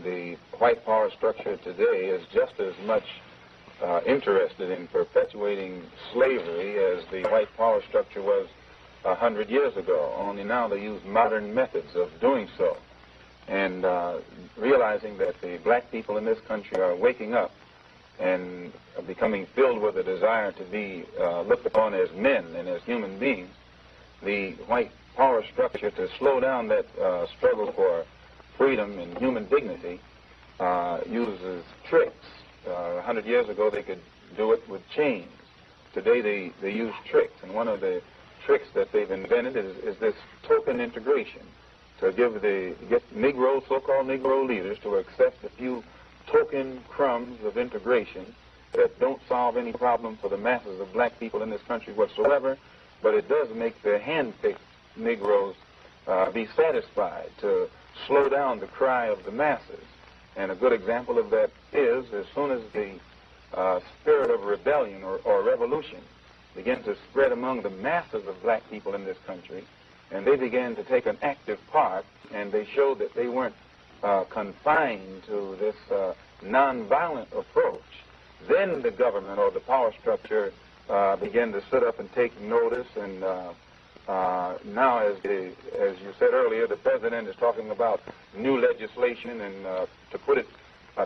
The white power structure today is just as much interested in perpetuating slavery as the white power structure was 100 years ago, only now they use modern methods of doing so. And realizing that the black people in this country are waking up and becoming filled with a desire to be looked upon as men and as human beings, the white power structure, to slow down that struggle for freedom and human dignity, uses tricks. 100 years ago they could do it with chains. Today they use tricks, and one of the tricks that they've invented is this token integration, to get Negroes, so-called Negro leaders, to accept a few token crumbs of integration that don't solve any problem for the masses of black people in this country whatsoever, but it does make the hand-picked Negroes be satisfied, to slow down the cry of the masses. And a good example of that is, as soon as the spirit of rebellion or revolution began to spread among the masses of black people in this country, and they began to take an active part, and they showed that they weren't confined to this nonviolent approach, then the government or the power structure began to sit up and take notice. And now, as you said earlier, the president is talking about new legislation and to put it,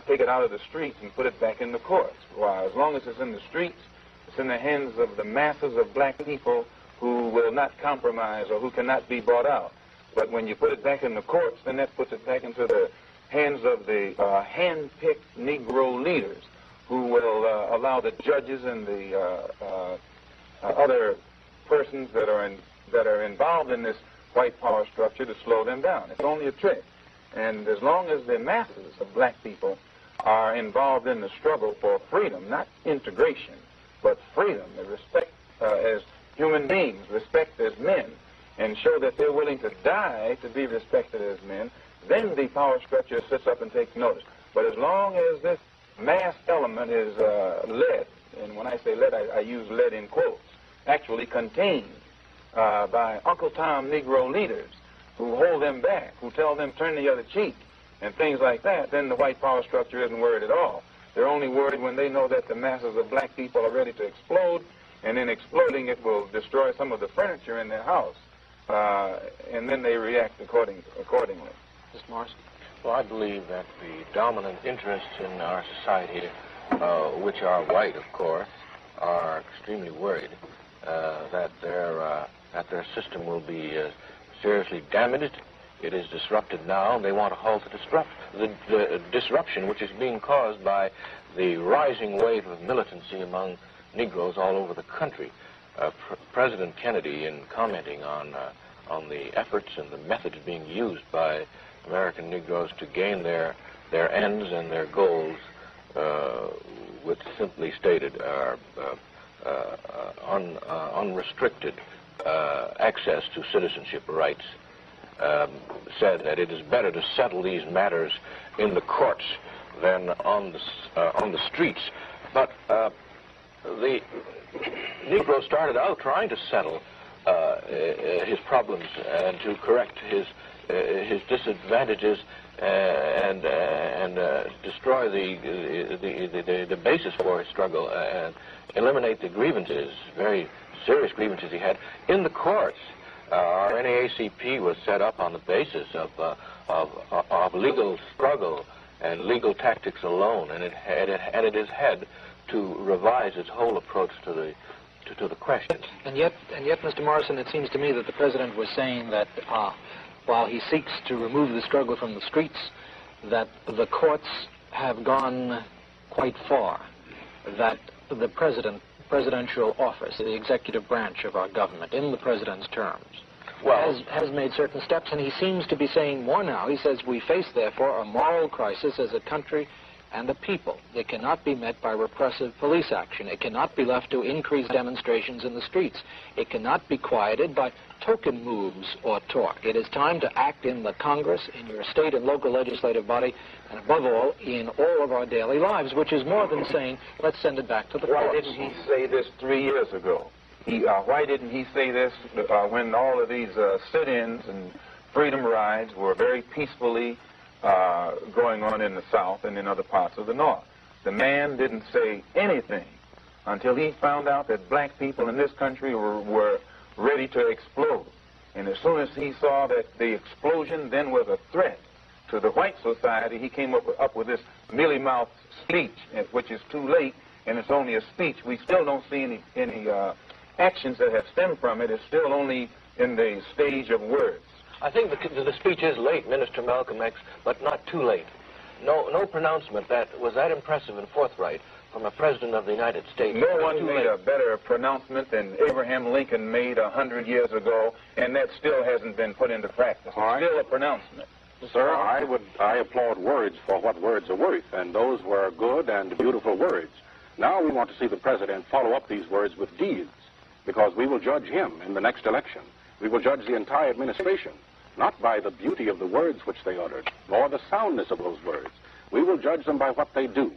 take it out of the streets and put it back in the courts. Well, as long as it's in the streets, it's in the hands of the masses of black people who will not compromise or who cannot be bought out. But when you put it back in the courts, then that puts it back into the hands of the hand-picked Negro leaders, who will allow the judges and the other persons that are involved in this white power structure to slow them down. It's only a trick. And as long as the masses of black people are involved in the struggle for freedom, not integration, but freedom, and respect as human beings, respect as men, and show that they're willing to die to be respected as men, then the power structure sits up and takes notice. But as long as this mass element is led, and when I say led, I use led in quotes, actually contained by Uncle Tom Negro leaders who hold them back, who tell them turn the other cheek, and things like that, then the white power structure isn't worried at all. They're only worried when they know that the masses of black people are ready to explode, and in exploding it will destroy some of the furniture in their house, and then they react accordingly. Mr. Morrison? Well, I believe that the dominant interests in our society, which are white, of course, are extremely worried that their system will be seriously damaged. It is disrupted now. They want to halt the disruption, which is being caused by the rising wave of militancy among Negroes all over the country. President Kennedy, in commenting on the efforts and the methods being used by American Negroes to gain their ends and their goals, which simply stated are unrestricted access to citizenship rights, said that it is better to settle these matters in the courts than on the streets. But the Negro started out trying to settle his problems and to correct his disadvantages and destroy the basis for his struggle and eliminate the grievances, very serious grievances he had in the courts. Our NAACP was set up on the basis of legal struggle and legal tactics alone, and it has to revise its whole approach to the question. And yet, Mr. Morrison, it seems to me that the president was saying that while he seeks to remove the struggle from the streets, that the courts have gone quite far, that the presidential office, the executive branch of our government, in the president's terms, has made certain steps, and he seems to be saying more now. He says, we face, therefore, a moral crisis as a country and a people. It cannot be met by repressive police action. It cannot be left to increase demonstrations in the streets. It cannot be quieted by token moves or talk. It is time to act in the Congress, in your state and local legislative body, and above all, in all of our daily lives, which is more than saying, let's send it back to the courts. Why didn't he say this 3 years ago? Why didn't he say this when all of these sit-ins and freedom rides were very peacefully going on in the South and in other parts of the North. The man didn't say anything until he found out that black people in this country were ready to explode. And as soon as he saw that the explosion then was a threat to the white society, he came up with this mealy-mouthed speech, which is too late, and it's only a speech. We still don't see any actions that have stemmed from it. It's still only in the stage of words. I think the speech is late, Minister Malcolm X, but not too late. No pronouncement that was that impressive and forthright from a president of the United States. No one made a better pronouncement than Abraham Lincoln made 100 years ago, and that still hasn't been put into practice. It's still a pronouncement. Sir, I applaud words for what words are worth, and those were good and beautiful words. Now we want to see the president follow up these words with deeds, because we will judge him in the next election. We will judge the entire administration, not by the beauty of the words which they uttered, nor the soundness of those words. We will judge them by what they do.